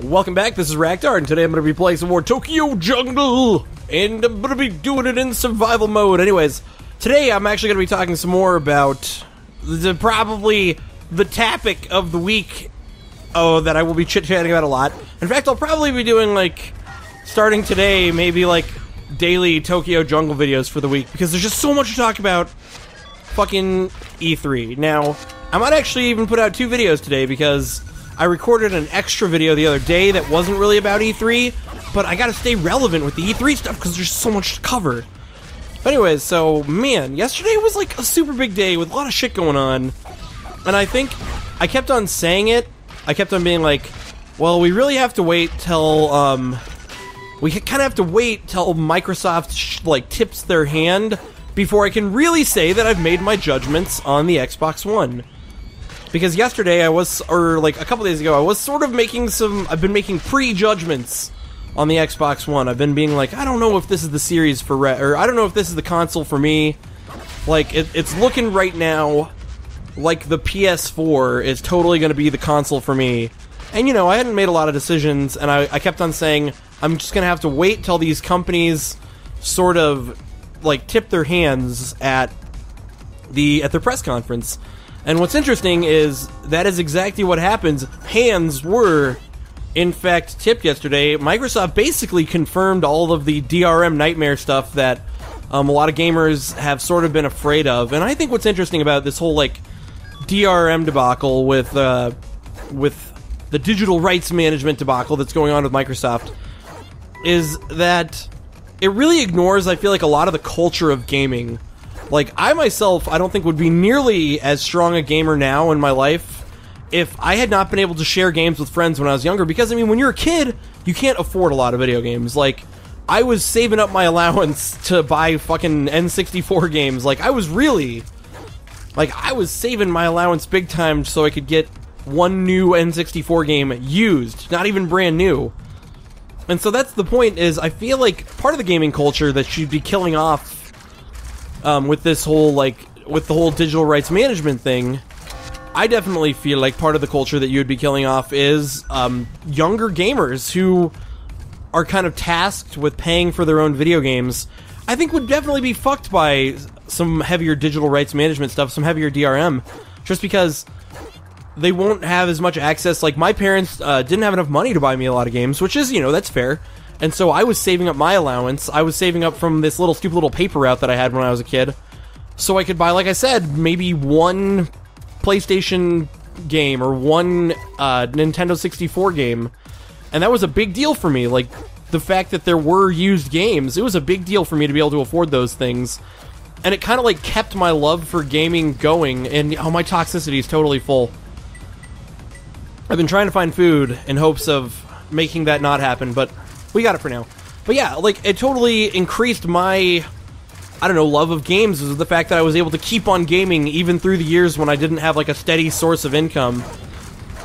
Welcome back, this is Raktar, and today I'm going to be playing some more Tokyo Jungle, and I'm going to be doing it in survival mode. Anyways, today I'm actually going to be talking some more about probably the topic of the week that I will be chit-chatting about a lot. In fact, I'll probably be doing, like, starting today, maybe, like, daily Tokyo Jungle videos for the week, because there's just so much to talk about fucking E3. Now, I might actually even put out 2 videos today, because I recorded an extra video the other day that wasn't really about E3, but I gotta stay relevant with the E3 stuff because there's so much to cover. But anyways, so, man, yesterday was like a super big day with a lot of shit going on, and I think I kept on saying it. I kept on being like, well, we really have to wait till, we kind of have to wait till Microsoft, like, tips their hand before I can really say that I've made my judgments on the Xbox One. Because yesterday I was, or like a couple days ago, I was sort of making I've been making pre-judgments on the Xbox One. I've been being like, I don't know if this is the series for or I don't know if this is the console for me. Like, it's looking right now like the PS4 is totally going to be the console for me. And, you know, I hadn't made a lot of decisions, and I kept on saying, I'm just going to have to wait till these companies sort of, like, tip their hands at their press conference. And what's interesting is that is exactly what happens. Hands were, in fact, tipped yesterday. Microsoft basically confirmed all of the DRM nightmare stuff that a lot of gamers have sort of been afraid of. And I think what's interesting about this whole, like, DRM debacle with the digital rights management debacle that's going on with Microsoft is that it really ignores, I feel like, a lot of the culture of gaming. Like, I myself, I don't think would be nearly as strong a gamer now in my life if I had not been able to share games with friends when I was younger. Because, I mean, when you're a kid, you can't afford a lot of video games. Like, I was saving up my allowance to buy fucking N64 games. Like, I was saving my allowance big time so I could get one new N64 game used, not even brand new. And so that's the point, is I feel like part of the gaming culture that should be killing off with this whole, like, with the whole digital rights management thing, I definitely feel like part of the culture that you would be killing off is younger gamers who are kind of tasked with paying for their own video games. I think would definitely be fucked by some heavier digital rights management stuff, some heavier DRM, just because they won't have as much access. Like, my parents didn't have enough money to buy me a lot of games, which is, you know, that's fair. And so I was saving up my allowance. I was saving up from this stupid little paper route that I had when I was a kid, so I could buy, like I said, maybe one PlayStation game or one Nintendo 64 game. And that was a big deal for me. Like, the fact that there were used games, it was a big deal for me to be able to afford those things. And it kind of, like, kept my love for gaming going. And, oh, my toxicity is totally full. I've been trying to find food in hopes of making that not happen, but we got it for now. But yeah, like, it totally increased my, I don't know, love of games, was the fact that I was able to keep on gaming even through the years when I didn't have, like, a steady source of income.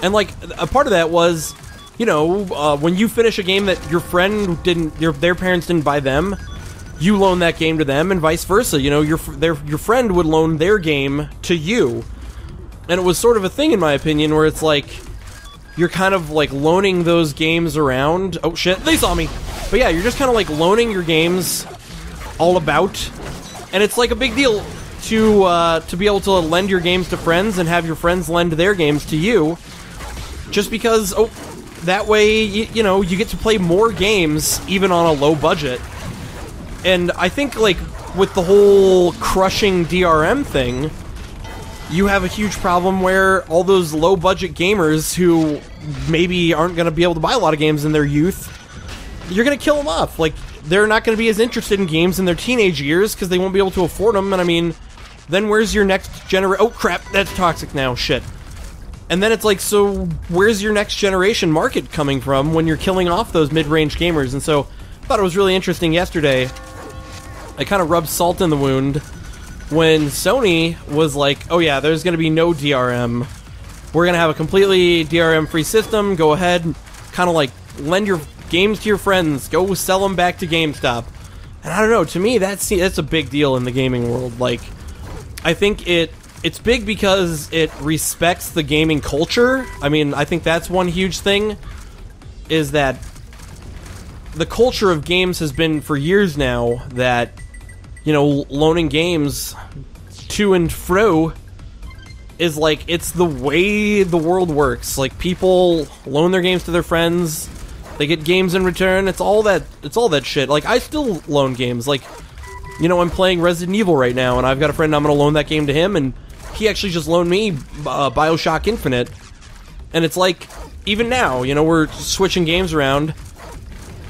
And, like, a part of that was, you know, when you finish a game that your friend didn't, their parents didn't buy them, you loan that game to them, and vice versa. You know, your friend would loan their game to you. And it was sort of a thing, in my opinion, where it's like, you're kind of, like, loaning those games around. Oh, shit, they saw me. But yeah, you're just kind of, like, loaning your games all about. And it's, like, a big deal to be able to lend your games to friends and have your friends lend their games to you. Just because, oh, that way, you know, you get to play more games, even on a low budget. And I think, like, with the whole crushing DRM thing, you have a huge problem where all those low-budget gamers who maybe aren't going to be able to buy a lot of games in their youth, you're going to kill them off. Like, they're not going to be as interested in games in their teenage years because they won't be able to afford them. And I mean, then where's your next generation? Oh, crap, that's toxic now. Shit. And then it's like, so where's your next generation market coming from when you're killing off those mid-range gamers? And so I thought it was really interesting yesterday. I kind of rubbed salt in the wound when Sony was like, oh yeah, there's going to be no DRM. We're going to have a completely DRM-free system. Go ahead, kind of like lend your games to your friends. Go sell them back to GameStop. And I don't know, to me, that's a big deal in the gaming world. Like, I think it's big because it respects the gaming culture. I mean, I think that's one huge thing. is that the culture of games has been for years now that, you know, loaning games to and fro is like, it's the way the world works. Like, people loan their games to their friends, they get games in return, it's all that shit. Like, I still loan games. Like, you know, I'm playing Resident Evil right now, and I've got a friend, I'm gonna loan that game to him, and he actually just loaned me BioShock Infinite. And it's like, even now, you know, we're switching games around,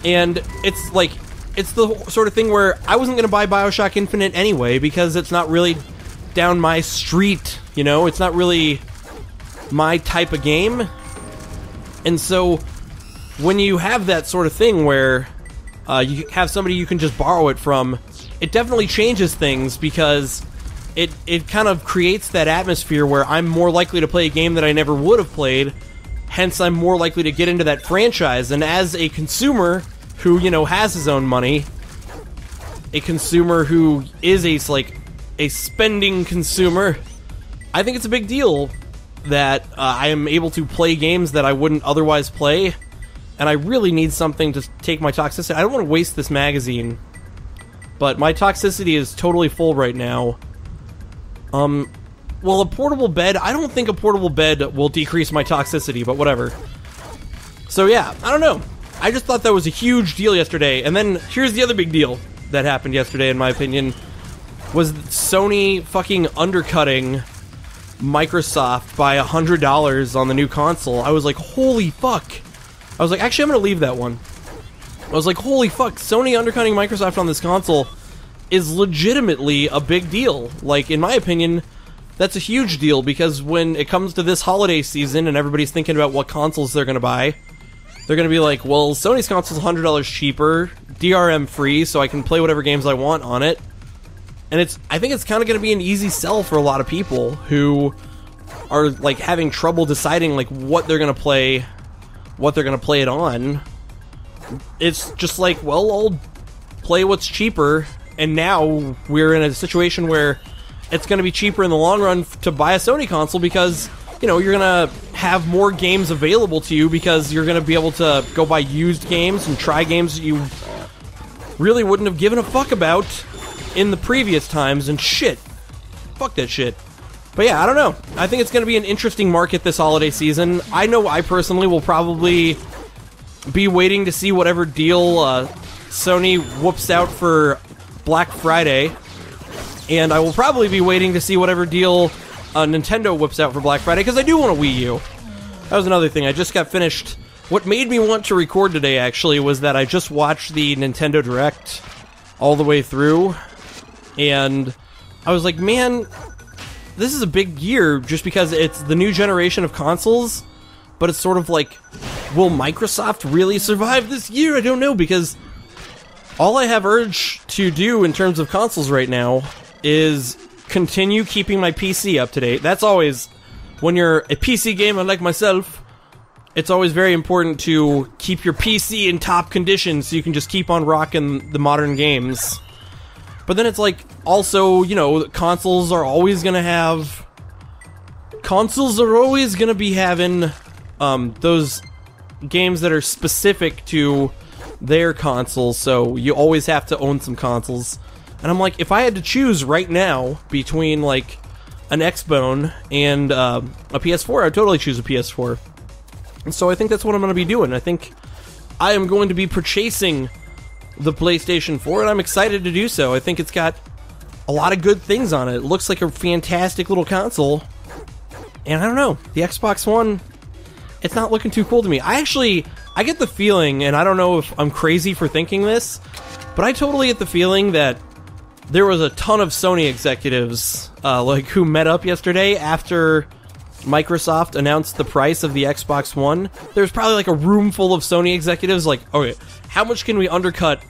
and it's like, it's the sort of thing where I wasn't gonna buy BioShock Infinite anyway, because it's not really down my street, you know? It's not really my type of game. And so, when you have that sort of thing where you have somebody you can just borrow it from, it definitely changes things, because it kind of creates that atmosphere where I'm more likely to play a game that I never would have played, hence I'm more likely to get into that franchise. And as a consumer who, you know, has his own money, a consumer who is a spending consumer, I think it's a big deal that I am able to play games that I wouldn't otherwise play, and I really need something to take my toxicity. I don't want to waste this magazine, but my toxicity is totally full right now. Well, a portable bed, I don't think a portable bed will decrease my toxicity, but whatever. So yeah, I don't know. I just thought that was a huge deal yesterday. And then here's the other big deal that happened yesterday, in my opinion, was Sony fucking undercutting Microsoft by $100 on the new console. I was like, holy fuck. I was like, actually, I'm gonna leave that one. I was like, holy fuck, Sony undercutting Microsoft on this console is legitimately a big deal. Like, in my opinion, that's a huge deal, because when it comes to this holiday season and everybody's thinking about what consoles they're gonna buy, they're gonna be like, well, Sony's console's $100 cheaper, DRM free, so I can play whatever games I want on it. And I think it's kind of gonna be an easy sell for a lot of people who are, like, having trouble deciding, like, what they're gonna play it on. It's just like, well, I'll play what's cheaper, and now we're in a situation where it's going to be cheaper in the long run to buy a Sony console, because, you know, you're going to have more games available to you, because you're going to be able to go buy used games and try games that you really wouldn't have given a fuck about in the previous times, and shit. Fuck that shit. But yeah, I don't know. I think it's going to be an interesting market this holiday season. I know I personally will probably be waiting to see whatever deal Sony whoops out for Black Friday, and I will probably be waiting to see whatever deal Nintendo whips out for Black Friday, because I do want a Wii U. That was another thing. I just got finished. What made me want to record today, actually, was that I just watched the Nintendo Direct all the way through, and I was like, man, this is a big year, just because it's the new generation of consoles, but it's sort of like, will Microsoft really survive this year? I don't know, because all I have urge to do in terms of consoles right now is continue keeping my PC up to date. That's always, when you're a PC gamer like myself, it's always very important to keep your PC in top condition so you can just keep on rocking the modern games. But then it's like, also, you know, consoles are always gonna be having those games that are specific to their consoles, so you always have to own some consoles. And I'm like, if I had to choose right now between, like, an Xbone and a PS4, I'd totally choose a PS4. And so I think that's what I'm going to be doing. I think I am going to be purchasing the PlayStation 4, and I'm excited to do so. I think it's got a lot of good things on it. It looks like a fantastic little console. And I don't know, the Xbox One, it's not looking too cool to me. I get the feeling, and I don't know if I'm crazy for thinking this, but I totally get the feeling that there was a ton of Sony executives, who met up yesterday after Microsoft announced the price of the Xbox One. There's probably, like, a room full of Sony executives, like, okay, how much can we undercut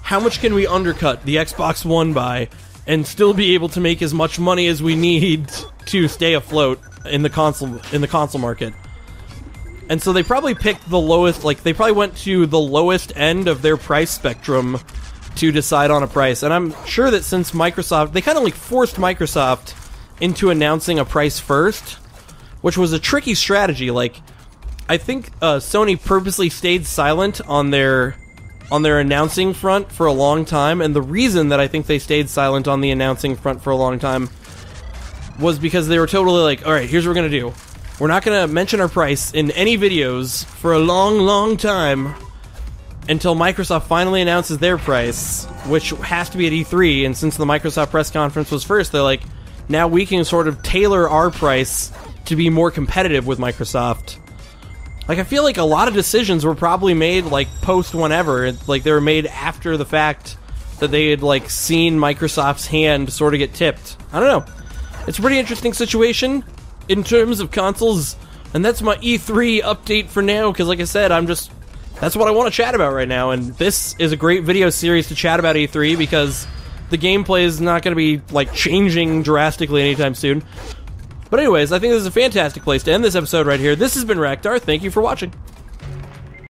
the Xbox One by and still be able to make as much money as we need to stay afloat in the console market? And so they probably picked the lowest, like, they probably went to the lowest end of their price spectrum to decide on a price. And I'm sure that since Microsoft, they kind of, like, forced Microsoft into announcing a price first, which was a tricky strategy. Like, I think Sony purposely stayed silent on their announcing front for a long time, and the reason that I think they stayed silent on the announcing front for a long time was because they were totally like, alright, here's what we're gonna do. We're not gonna mention our price in any videos for a long, long time until Microsoft finally announces their price, which has to be at E3, and since the Microsoft press conference was first, they're like, now we can sort of tailor our price to be more competitive with Microsoft. Like, I feel like a lot of decisions were probably made, like, post-whenever. Like, they were made after the fact that they had, like, seen Microsoft's hand sort of get tipped. I don't know. It's a pretty interesting situation in terms of consoles, and that's my E3 update for now, because, like I said, that's what I want to chat about right now, and this is a great video series to chat about E3, because the gameplay is not going to be, like, changing drastically anytime soon. But anyways, I think this is a fantastic place to end this episode right here. This has been Raktar. Thank you for watching.